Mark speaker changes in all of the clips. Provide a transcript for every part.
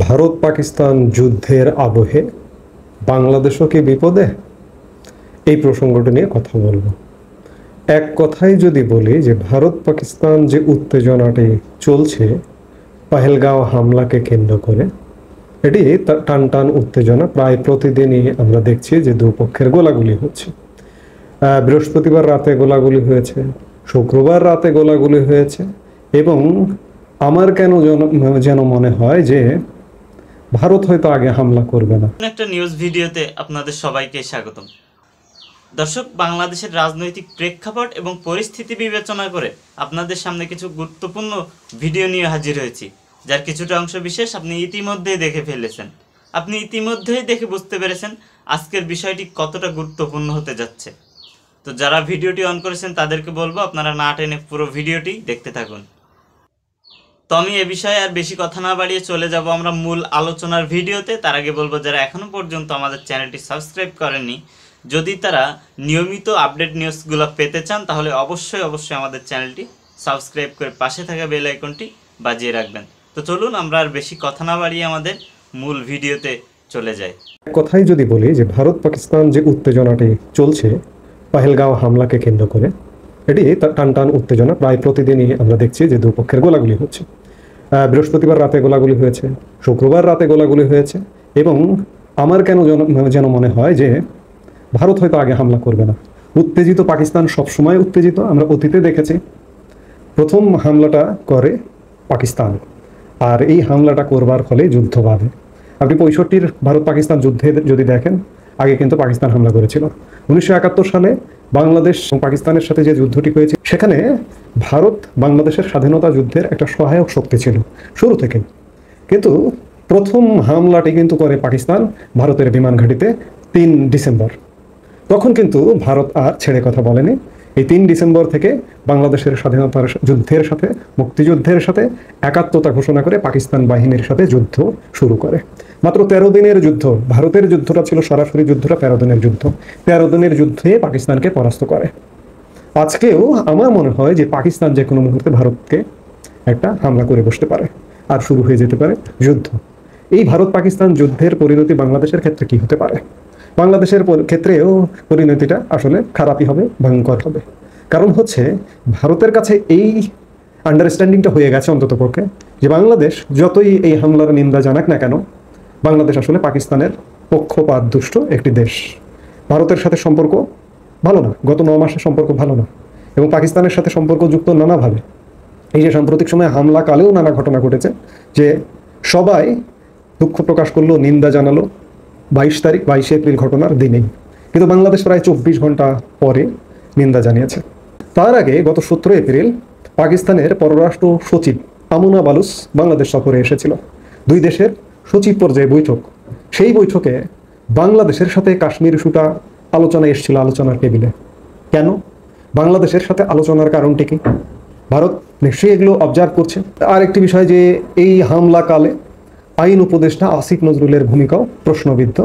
Speaker 1: ভারত পাকিস্তান যুদ্ধের আবহে বাংলাদেশও কি বিপদে? এই প্রসঙ্গটা নিয়ে কথা বলবো। এক কথায় যদি বলি যে ভারত পাকিস্তান যে উত্তেজনাটি চলছে পহেলগাঁও হামলাকে কেন্দ্র করে, এটি টান টান উত্তেজনা। প্রায় প্রতিদিনই আমরা দেখছি যে দুপক্ষের গোলাগুলি হচ্ছে। বৃহস্পতিবার রাতে গোলাগুলি হয়েছে, শুক্রবার রাতে গোলাগুলি হয়েছে, এবং আমার কেন যেন মনে হয় যে ভারত হয়তো আগে হামলা করবে না।
Speaker 2: একটা নিউজ ভিডিওতে আপনাদের সবাইকে স্বাগতম। দর্শক, বাংলাদেশের রাজনৈতিক প্রেক্ষাপট এবং পরিস্থিতি বিবেচনা করে আপনাদের সামনে কিছু গুরুত্বপূর্ণ ভিডিও নিয়ে হাজির হয়েছি, যার কিছুটা অংশ বিশেষ আপনি ইতিমধ্যেই দেখে ফেলেছেন। আপনি ইতিমধ্যেই দেখে বুঝতে পেরেছেন আজকের বিষয়টি কতটা গুরুত্বপূর্ণ হতে যাচ্ছে। তো যারা ভিডিওটি অন করেছেন তাদেরকে বলবো আপনারা না টেনে পুরো ভিডিওটি দেখতে থাকুন। তো আমি এ বিষয়ে আর বেশি কথা না বাড়িয়ে চলে যাব আমরা মূল আলোচনার ভিডিওতে। তার আগে বলবো যারা এখনও পর্যন্ত আমাদের চ্যানেলটি সাবস্ক্রাইব করেননি, যদি তারা নিয়মিত আপডেট নিউজগুলো পেতে চান তাহলে অবশ্যই আমাদের চ্যানেলটি সাবস্ক্রাইব করে পাশে থাকা বেল আইকনটি বাজিয়ে রাখবেন। তো চলুন আমরা আর বেশি কথা না বাড়িয়ে আমাদের মূল ভিডিওতে চলে যাই।
Speaker 1: কথাই যদি বলি যে ভারত পাকিস্তান যে উত্তেজনাটি চলছে পহেলগাঁও হামলাকে কেন্দ্র করে, এটি টান টান উত্তেজনা। প্রায় প্রতিদিনই আমরা দেখছি যে দুপক্ষের গোলাগুলি হচ্ছে। বৃহস্পতিবার রাতে গোলাগুলি হয়েছে, শুক্রবার রাতে গোলাগুলি হয়েছে, এবং আমার কেন যেন মনে হয় যে ভারত হয়তো আগে হামলা করবে না। উত্তেজিত পাকিস্তান সবসময় উত্তেজিত, আমরা অতীতে দেখেছি। প্রথম হামলাটা করে পাকিস্তান, আর এই হামলাটা করবার ফলে যুদ্ধ বাধে। আপনি 65-র ভারত পাকিস্তান যুদ্ধে যদি দেখেন, আগে কিন্তু পাকিস্তান হামলা করেছিল। 1971 সালে বাংলাদেশ এবং পাকিস্তানের সাথে যে যুদ্ধটি হয়েছে, সেখানে ভারত বাংলাদেশের স্বাধীনতা যুদ্ধের একটা সহায়ক শক্তি ছিল শুরু থেকে। কিন্তু প্রথম হামলাটি কিন্তু করে পাকিস্তান ভারতের বিমান ঘাঁটিতে 3 ডিসেম্বর। তখন কিন্তু ভারত আর ছেড়ে কথা বলেনি। এই 3 ডিসেম্বর থেকে বাংলাদেশের স্বাধীনতার যুদ্ধের সাথে, মুক্তিযুদ্ধের সাথে একাত্মতা ঘোষণা করে পাকিস্তান বাহিনীর সাথে যুদ্ধ শুরু করে। মাত্র 13 দিনের যুদ্ধ। ভারতের যুদ্ধটা ছিল সরাসরি যুদ্ধটা 13 দিনের যুদ্ধ। 13 দিনের যুদ্ধে পাকিস্তানকে পরাস্ত করে। আজকেও আমার মনে হয় যে পাকিস্তান যে কোনো মুহূর্তে ভারতকে একটা হামলা করে বসতে পারে, আর শুরু হয়ে যেতে পারে যুদ্ধ। এই ভারত পাকিস্তান যুদ্ধের পরিণতি বাংলাদেশের ক্ষেত্রে কি হতে পারে? বাংলাদেশের ক্ষেত্রেও পরিণতিটা আসলে খারাপই হবে, ভয়ঙ্কর হবে। কারণ হচ্ছে ভারতের কাছে এই আন্ডারস্ট্যান্ডিংটা হয়ে গেছে অন্ততপক্ষে, যে বাংলাদেশ যতই এই হামলার নিন্দা জানাক না কেন, বাংলাদেশ আসলে পাকিস্তানের পক্ষপাত দুষ্ট একটি দেশ। ভারতের সাথে সম্পর্ক ভালো না, গত 9 মাসের সম্পর্ক ভালো না, এবং পাকিস্তানের সাথে সম্পর্ক যুক্ত নানাভাবে। এই যে সাম্প্রতিক সময়ে হামলা কালেও নানা ঘটনা ঘটেছে, যে সবাই দুঃখ প্রকাশ করলো, নিন্দা জানালো 22 এপ্রিল ঘটনার দিনেই, কিন্তু বাংলাদেশ প্রায় 24 ঘন্টা পরে নিন্দা জানিয়েছে। তার আগে গত 17 এপ্রিল পাকিস্তানের পররাষ্ট্র সচিব আমুনা বালুস বাংলাদেশ সফরে এসেছিল। 2 দেশের সচিব পর্যায়ে বৈঠক। সেই বৈঠকে বাংলাদেশের সাথে কাশ্মীর ইস্যুটা আলোচনায় এসেছিল আলোচনার টেবিলে। কেন? বাংলাদেশের সাথে আলোচনার কারণটি কি? ভারত নিশ্চয়ই এগুলো অবজার্ভ করছে। আর একটি বিষয়, যে এই হামলা কালে আইন উপদেষ্টা আসিফ নজরুলের ভূমিকাও প্রশ্নবিদ্ধ,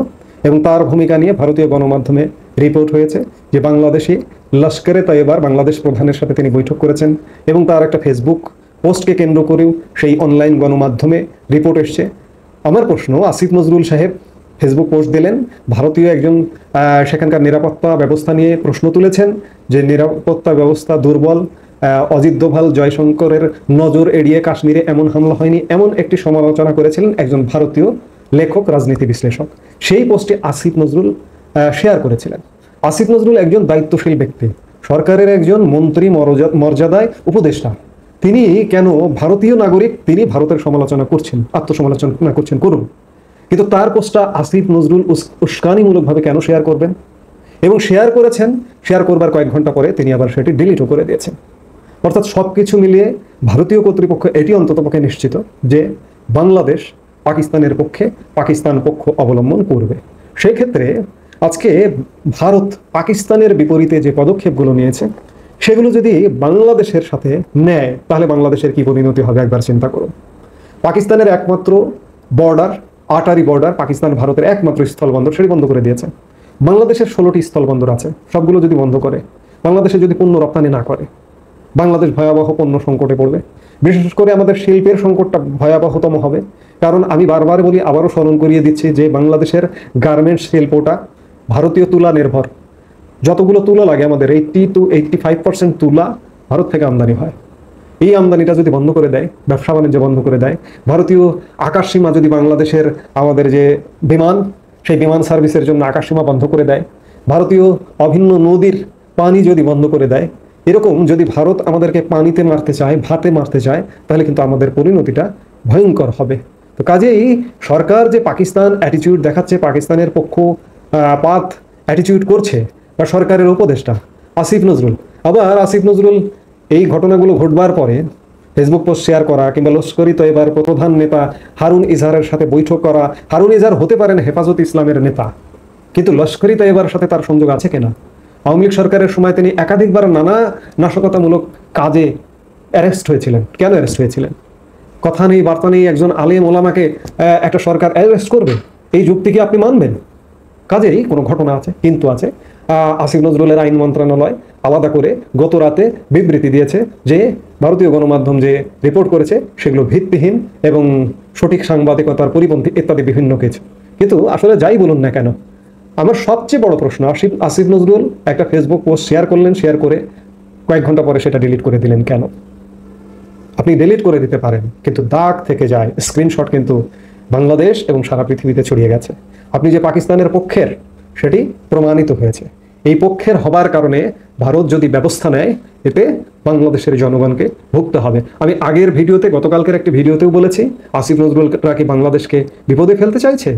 Speaker 1: এবং তার ভূমিকা নিয়ে ভারতীয় গণমাধ্যমে রিপোর্ট হয়েছে যে বাংলাদেশে লস্করে তৈয়বার বাংলাদেশ প্রধানের সাথে তিনি বৈঠক করেছেন, এবং তার একটা ফেসবুক পোস্টকে কেন্দ্র করেও সেই অনলাইন গণমাধ্যমে রিপোর্ট এসছে। আমার প্রশ্ন, আসিফ নজরুল সাহেব ফেসবুক পোস্ট দিলেন, ভারতীয় একজন সেখানকার নিরাপত্তা ব্যবস্থা নিয়ে প্রশ্ন তুলেছেন যে নিরাপত্তা ব্যবস্থা দুর্বল, অজিত দোভাল জয়শঙ্করের নজর এড়িয়ে কাশ্মীরে এমন হামলা হয়নি, এমন একটি সমালোচনা করেছিলেন একজন ভারতীয় লেখক, রাজনীতি বিশ্লেষক। সেই পোস্টে আসিফ নজরুল শেয়ার করেছিলেন। আসিফ নজরুল একজন দায়িত্বশীল ব্যক্তি, সরকারের একজন মন্ত্রী মর্যাদায় উপদেষ্টা। তিনি কেন ভারতীয় নাগরিক, তিনি ভারতের সমালোচনা করছেন, আত্মসমালোচনা করছেন, করুন, কিন্তু তার পোস্টটা আসিফ নজরুল উস্কানিমূলকভাবে কেন শেয়ার করবেন? এবং শেয়ার করেছেন, শেয়ার করবার কয়েক ঘন্টা পরে তিনি আবার সেটি ডিলিটও করে দিয়েছেন। অর্থাৎ সব কিছু মিলিয়ে ভারতীয় কর্তৃপক্ষ এটি অন্ততপক্ষে নিশ্চিত যে বাংলাদেশ পাকিস্তানের পক্ষে, পাকিস্তান পক্ষ অবলম্বন করবে। সেই ক্ষেত্রে আজকে ভারত পাকিস্তানের বিপরীতে যে পদক্ষেপগুলো নিয়েছে, সেগুলো যদি বাংলাদেশের সাথে নেয়, তাহলে বাংলাদেশের কি পরিণতি হবে একবার চিন্তা করুন। পাকিস্তানের একমাত্র বর্ডার, আটারি বর্ডার, পাকিস্তান ভারতের একমাত্র স্থলবন্দর, সেটি বন্ধ করে দিয়েছে। বাংলাদেশের 16টি স্থলবন্দর আছে, সবগুলো যদি বন্ধ করে, বাংলাদেশে যদি পণ্য রপ্তানি না করে, বাংলাদেশ ভয়াবহ পণ্য সংকটে পড়বে। বিশেষ করে আমাদের শিল্পের সংকটটা ভয়াবহতম হবে। কারণ আমি বারবার বলি, আবারও স্মরণ করিয়ে দিচ্ছি যে বাংলাদেশের গার্মেন্টস শিল্পটা ভারতীয় তুলা নির্ভর। যতগুলো তুলা লাগে আমাদের 80 to 85% তুলা ভারত থেকে আমদানি হয়। এই আমদানিটা যদি বন্ধ করে দেয়, ব্যবসা বাণিজ্য বন্ধ করে দেয়, ভারতীয় আকাশসীমা যদি বাংলাদেশের আমাদের যে বিমান, সেই বিমান সার্ভিসের জন্য আকাশসীমা বন্ধ করে দেয়, ভারতীয় অভিন্ন নদীর পানি যদি বন্ধ করে দেয়, এরকম যদি ভারত আমাদেরকে পানিতে মারতে চায়, ভাতে মারতে চায়, তাহলে কিন্তু আমাদের পরিণতিটা ভয়ঙ্কর হবে। তো কাজেই সরকার যে পাকিস্তান অ্যাটিটিউড দেখাচ্ছে, পাকিস্তানের পক্ষপাত অ্যাটিটিউড করছে, বা সরকারের উপদেষ্টা আসিফ নজরুল, আবার আসিফ নজরুল এই ঘটনাগুলো ঘটবার পরে ফেসবুক পোস্ট শেয়ার করা, কিংবা লস্করি তৈবার প্রধান নেতা হারুন ইজহারের সাথে বৈঠক করা। হারুন ইজহার হতে পারেন হেফাজত ইসলামের নেতা, কিন্তু লস্করি তৈবার সাথে তার সংযোগ আছে কিনা? আওয়ামী লীগ সরকারের সময় তিনি একাধিকবার নানা নাশকতামূলক কাজে অ্যারেস্ট হয়েছিলেন। কেন অ্যারেস্ট হয়েছিলেন? কথা নেই, বার্তা নেই, একজন আলেম ওলামাকে একটা সরকার অ্যারেস্ট করবে, এই যুক্তি কি আপনি মানবেন? কাজেই কোনো ঘটনা আছে, কিন্তু আছে। আসিফ নজরুলের আইন মন্ত্রণালয় আলাদা করে গত রাতে বিবৃতি দিয়েছে যে ভারতীয় গণমাধ্যম যে রিপোর্ট করেছে সেগুলো ভিত্তিহীন এবং সঠিক সাংবাদিকতার পরিপন্থী ইত্যাদি বিভিন্ন কিছু। কিন্তু আসলে যাই বলুন না কেন, আমার সবচেয়ে বড় প্রশ্ন, আসিফ নজরুল একটা ফেসবুক পোস্ট শেয়ার করলেন, শেয়ার করে কয়েক ঘন্টা পরে সেটা ডিলিট করে দিলেন কেন? আপনি ডিলিট করে দিতে পারেন, কিন্তু দাগ থেকে যায়, স্ক্রিনশট কিন্তু বাংলাদেশ এবং সারা পৃথিবীতে ছড়িয়ে গেছে। আপনি যে পাকিস্তানের পক্ষের, সেটি প্রমাণিত হয়েছে। এই পক্ষের হবার কারণে ভারত যদি ব্যবস্থা নেয়, এতে বাংলাদেশের জনগণকে ভুগতে হবে। আমি আগের ভিডিওতে, গতকালকের একটি ভিডিওতেও বলেছি, আসিফ নজরুলরা কি বাংলাদেশকে বিপদে ফেলতে চাইছে?